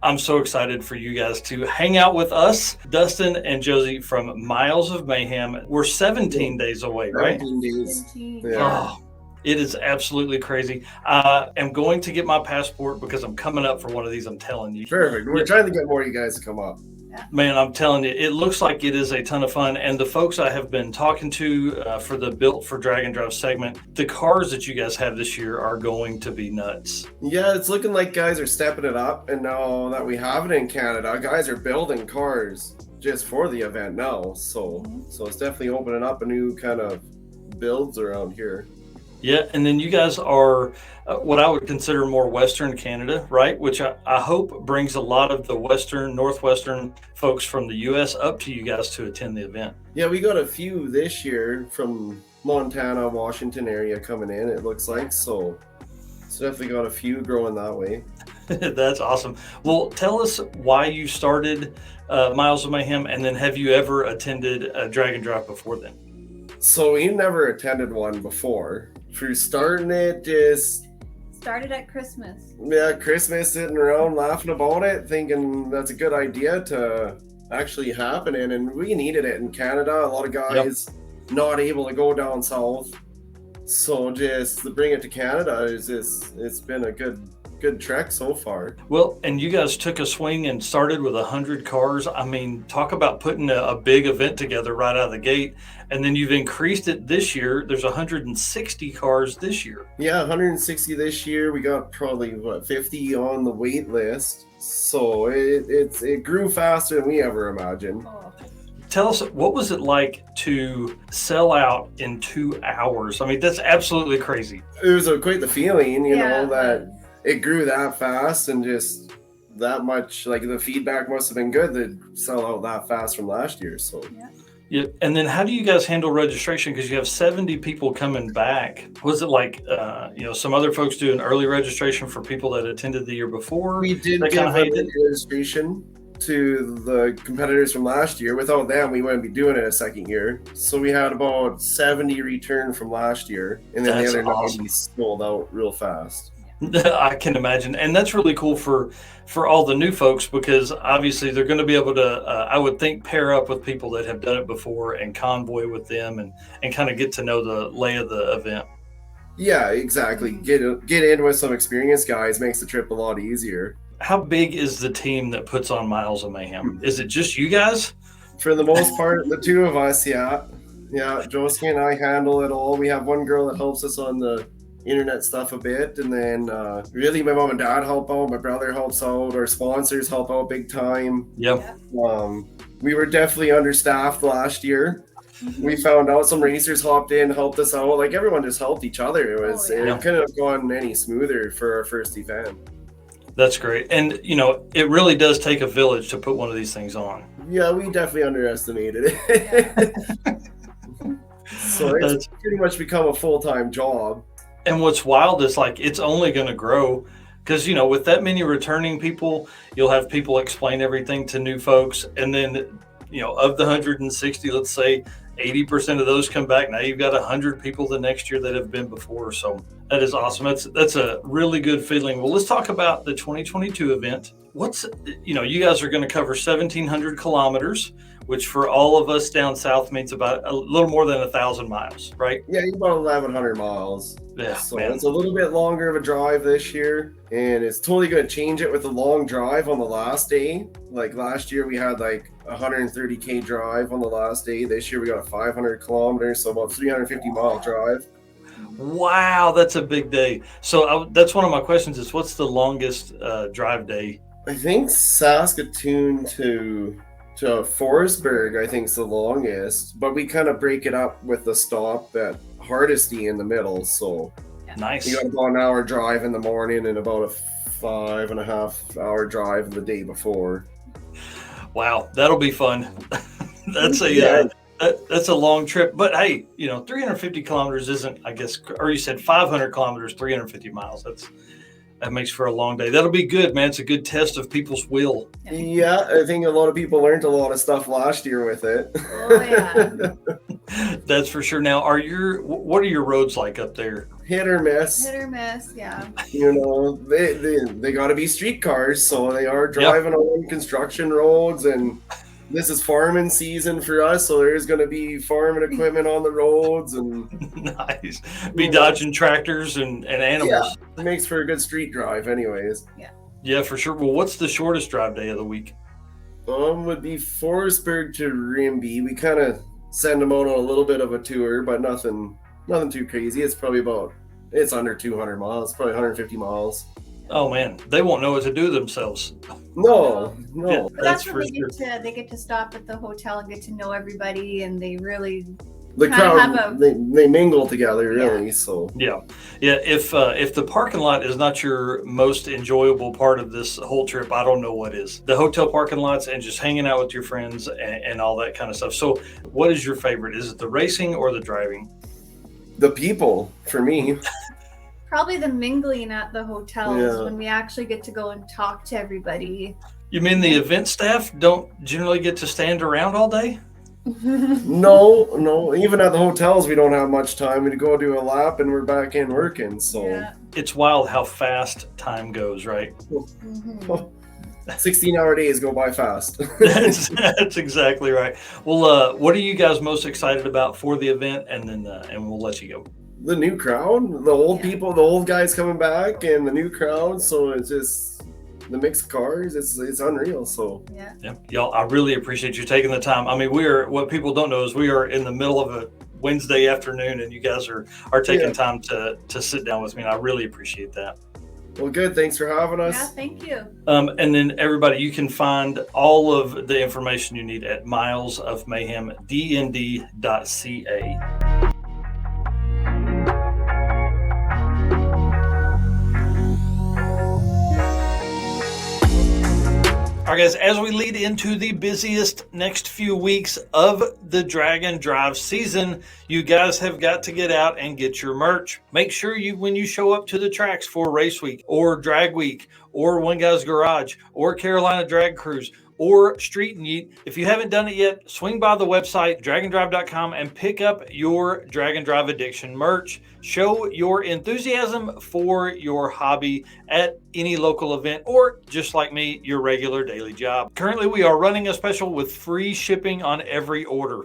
I'm so excited for you guys to hang out with us, Dustin and Josie from Miles of Mayhem. We're 17 days away, right? 17 days. 17. Yeah. Oh, it is absolutely crazy. I am going to get my passport because I'm coming up for one of these, I'm telling you. Perfect. We're trying to get more of you guys to come up. Man, I'm telling you, it looks like it is a ton of fun. And the folks I have been talking to for the Built for Drag and Drive segment, the cars that you guys have this year are going to be nuts. Yeah, it's looking like guys are stepping it up. And now that we have it in Canada, guys are building cars just for the event now. So it's definitely opening up a new kind of builds around here. Yeah, and then you guys are what I would consider more Western Canada, right? Which I hope brings a lot of the Western, Northwestern folks from the U.S. up to you guys to attend the event. Yeah, we got a few this year from Montana, Washington area coming in, it looks like. So definitely got a few growing that way. That's awesome. Well, tell us why you started Miles of Mayhem, and then have you ever attended a Drag and Drive before then? So we never attended one before. For starting it, just started at Christmas. Yeah, Christmas, sitting around laughing about it, thinking that's a good idea to actually happen in, and we needed it in Canada. A lot of guys not able to go down south, so just to bring it to Canada is just, it's been a good trek so far. Well, and you guys took a swing and started with 100 cars. I mean, talk about putting a big event together right out of the gate. And then you've increased it this year. There's 160 cars this year. Yeah, 160 this year. We got probably 50 on the wait list. So it grew faster than we ever imagined. Tell us, what was it like to sell out in 2 hours? I mean, that's absolutely crazy. It was quite the feeling, you know, that it grew that fast and just that much, like the feedback must have been good to sell out that fast from last year. So yeah. And then how do you guys handle registration? Because you have 70 people coming back. Was it like, some other folks doing early registration for people that attended the year before? We did give early registration to the competitors from last year. Without them, we wouldn't be doing it a second year. So we had about 70 return from last year, and then the other 90 sold out real fast. I can imagine. And that's really cool for all the new folks, because obviously they're going to be able to, I would think, pair up with people that have done it before and convoy with them and kind of get to know the lay of the event. Yeah, exactly. Get in with some experienced guys makes the trip a lot easier. How big is the team that puts on Miles of Mayhem? Is it just you guys? For the most part, the two of us, yeah. Josie and I handle it all. We have one girl that helps us on the internet stuff a bit, and then really my mom and dad help out, my brother helps out, our sponsors help out big time. We were definitely understaffed last year. We found out some racers hopped in, helped us out, like everyone just helped each other. It couldn't have gone any smoother for our first event. That's great. And it really does take a village to put one of these things on. Yeah, we definitely underestimated it. So it's pretty much become a full-time job. And what's wild is like it's only going to grow, because with that many returning people, you'll have people explain everything to new folks, and then of the 160, let's say 80% of those come back. Now you've got 100 people the next year that have been before. So that is awesome. That's a really good feeling. Well, let's talk about the 2022 event. You guys are going to cover 1,700 kilometers, which for all of us down south means about a little more than 1,000 miles, right? Yeah, about 1,100 miles. Yeah, so it's a little bit longer of a drive this year, and it's totally going to change it with a long drive on the last day. Like last year, we had like 130K drive on the last day. This year, we got a 500 kilometers, so about 350 mile drive. Wow, that's a big day. So that's one of my questions is, what's the longest drive day? I think Saskatoon to Forsberg, I think, is the longest, but we kind of break it up with the stop at Hardesty in the middle. So nice. You got about an hour drive in the morning and about a 5.5 hour drive the day before. Wow, that'll be fun. That's that's a long trip, but hey, 350 kilometers isn't, I guess, or you said 500 kilometers, 350 miles. That makes for a long day. That'll be good, man. It's a good test of people's will. Yeah, I think a lot of people learned a lot of stuff last year with it. Oh yeah. That's for sure. Now, what are your roads like up there? Hit or miss. Hit or miss, yeah. You know, they got to be street cars, so they are driving on construction roads, and this is farming season for us, so there's going to be farming equipment on the roads, and Nice. Be dodging tractors and animals. Yeah, it makes for a good street drive, anyways. Yeah, for sure. Well, what's the shortest drive day of the week? Would be Forestburg to Rimby. We kind of send them out on a little bit of a tour, but nothing too crazy. It's under 200 miles, probably 150 miles. Oh man, they won't know what to do themselves. No. Yeah, But that's when they get to stop at the hotel and get to know everybody, and they really The kind of crowd, have they mingle together, really. So Yeah. If the parking lot is not your most enjoyable part of this whole trip, I don't know what is. The hotel parking lots and just hanging out with your friends and all that kind of stuff. So, what is your favorite? Is it the racing or the driving? the people, for me. probably the mingling at the hotels Yeah. when we actually get to go and talk to everybody. You mean the event staff don't generally get to stand around all day? No. Even at the hotels, we don't have much time. We go do a lap and we're back in working. So Yeah. It's wild how fast time goes, right? Mhm. 16-hour days go by fast. That's exactly right. Well, what are you guys most excited about for the event? And then and we'll let you go. The new crowd, the old Yeah. people, the old guys coming back, and the new crowd. So it's just the mixed cars. It's unreal. So Yeah. Yeah, y'all, I really appreciate you taking the time. I mean, what people don't know is we are in the middle of a Wednesday afternoon, and you guys are taking time to sit down with me, and I really appreciate that. well, good. Thanks for having us. Yeah, thank you. And then everybody, you can find all of the information you need at milesofmayhemdnd.ca. All right, guys, as we lead into the busiest next few weeks of the Drag and Drive season, you guys have got to get out and get your merch. Make sure when you show up to the tracks for Race Week or Drag Week or One Guy's Garage or Carolina Drag Cruise or Street and Yeet, if you haven't done it yet, swing by the website, draganddrive.com, and pick up your Drag and Drive Addiction merch. Show your enthusiasm for your hobby at any local event or, just like me, your regular daily job. Currently, we are running a special with free shipping on every order.